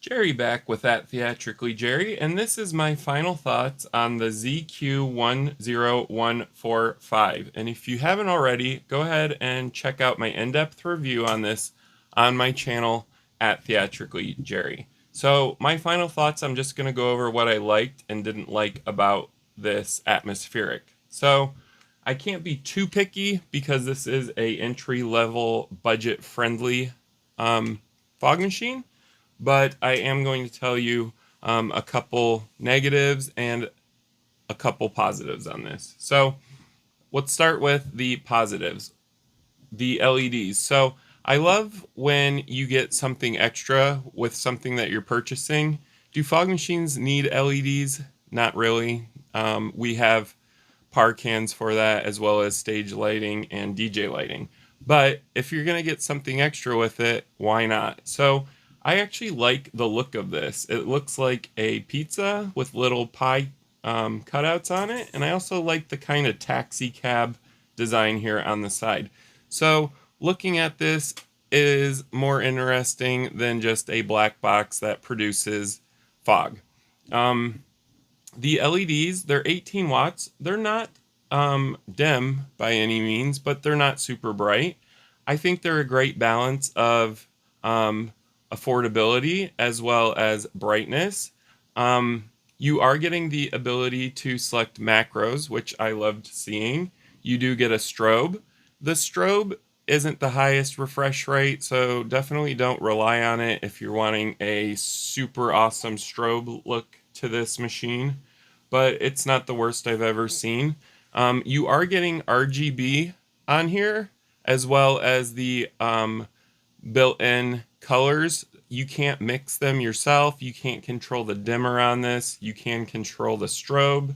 Jerry back with that Theatrically Jerry, and this is my final thoughts on the ZQ10145. And if you haven't already, go ahead and check out my in-depth review on this on my channel at Theatrically Jerry. So my final thoughts, I'm just going to go over what I liked and didn't like about this atmospheric. So I can't be too picky because this is a entry-level budget-friendly fog machine, but I am going to tell you a couple negatives and a couple positives on this. So let's start with the positives, the LEDs. So I love when you get something extra with something that you're purchasing. Do fog machines need LEDs? Not really. We have par cans for that, as well as stage lighting and DJ lighting. But if you're going to get something extra with it, why not? So I actually like the look of this. It looks like a pizza with little pie cutouts on it. And I also like the kind of taxi cab design here on the side. So looking at this is more interesting than just a black box that produces fog. The LEDs, they're 18 watts. They're not dim by any means, but they're not super bright. I think they're a great balance of affordability as well as brightness. You are getting the ability to select macros, which I loved seeing. You do get a strobe. The strobe isn't the highest refresh rate, so definitely don't rely on it if you're wanting a super awesome strobe look to this machine, but it's not the worst I've ever seen. You are getting RGB on here, as well as the built-in colors. You can't mix them yourself. You can't control the dimmer on this. You can control the strobe.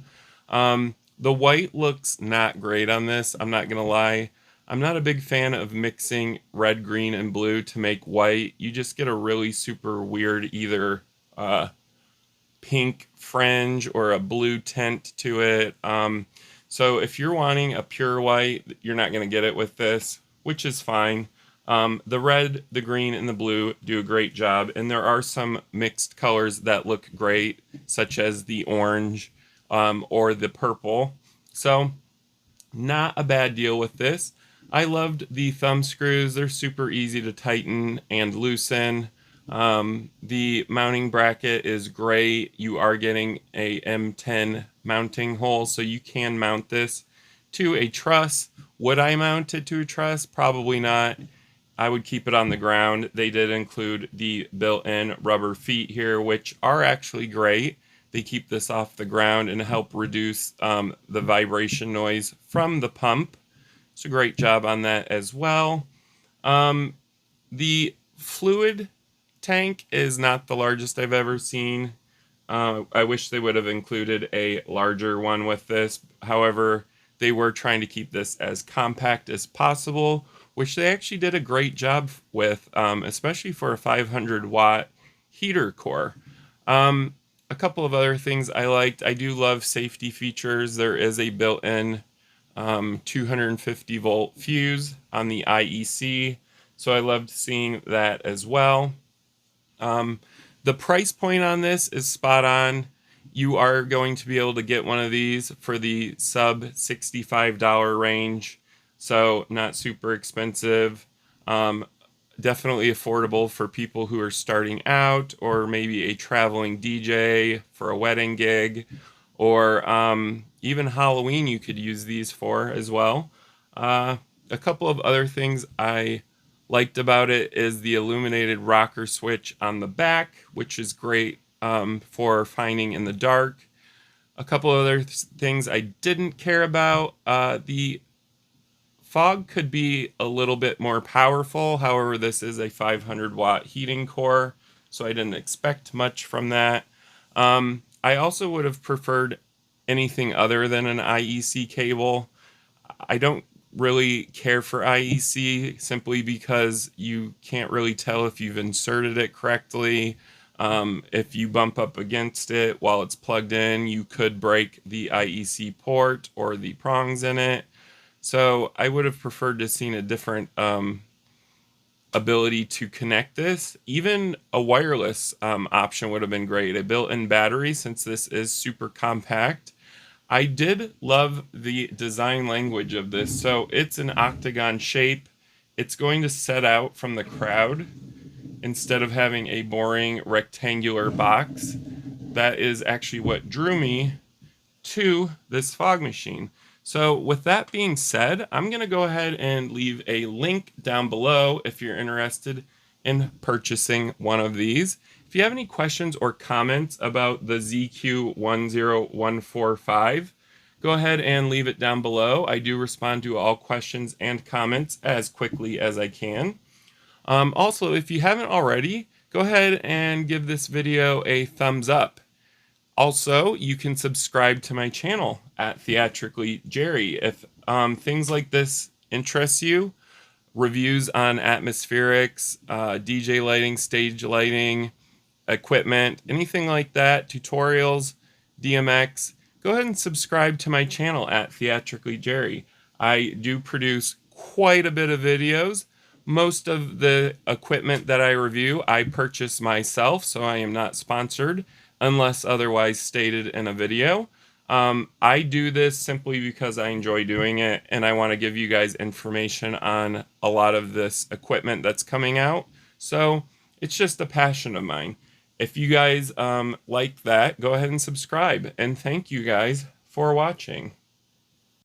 The white looks not great on this, I'm not gonna lie. I'm not a big fan of mixing red, green, and blue to make white. You just get a really super weird either pink fringe or a blue tint to it. So if you're wanting a pure white, you're not going to get it with this, which is fine. The red, the green, and the blue do a great job, and there are some mixed colors that look great, such as the orange or the purple. So not a bad deal with this. I loved the thumb screws. They're super easy to tighten and loosen. The mounting bracket is great. You are getting a M10 mounting hole, so you can mount this to a truss. Would I mount it to a truss? Probably not. I would keep it on the ground. They did include the built-in rubber feet here, which are actually great. They keep this off the ground and help reduce the vibration noise from the pump. It's a great job on that as well. The fluid tank is not the largest I've ever seen. I wish they would have included a larger one with this. However, they were trying to keep this as compact as possible, which they actually did a great job with, especially for a 500-watt heater core. A couple of other things I liked. I do love safety features. There is a built-in 250-volt fuse on the IEC, so I loved seeing that as well. The price point on this is spot on. You are going to be able to get one of these for the sub $65 range, so not super expensive. Definitely affordable for people who are starting out, or maybe a traveling DJ for a wedding gig, or even Halloween you could use these for as well. A couple of other things I liked about it is the illuminated rocker switch on the back, which is great for finding in the dark. A couple other things I didn't care about. The fog could be a little bit more powerful. However, this is a 500-watt heating core, so I didn't expect much from that. I also would have preferred anything other than an IEC cable. I don't really care for IEC simply because you can't really tell if you've inserted it correctly. If you bump up against it while it's plugged in, you could break the IEC port or the prongs in it. So I would have preferred to seen a different ability to connect this. Even a wireless option would have been great. A built-in battery, since this is super compact. I did love the design language of this. So it's an octagon shape. It's going to set out from the crowd instead of having a boring rectangular box. That is actually what drew me to this fog machine. So with that being said, I'm going to go ahead and leave a link down below if you're interested in purchasing one of these. If you have any questions or comments about the ZQ10145, go ahead and leave it down below. I do respond to all questions and comments as quickly as I can. Also, if you haven't already, go ahead and give this video a thumbs up. Also, you can subscribe to my channel at Theatrically Jerry. If things like this interest you, reviews on atmospherics, DJ lighting, stage lighting, equipment, anything like that, tutorials, DMX, go ahead and subscribe to my channel at Theatrically Jerry. I do produce quite a bit of videos. Most of the equipment that I review, I purchase myself, so I am not sponsored unless otherwise stated in a video. I do this simply because I enjoy doing it, and I want to give you guys information on a lot of this equipment that's coming out. So it's just a passion of mine. If you guys like that, go ahead and subscribe. And thank you guys for watching.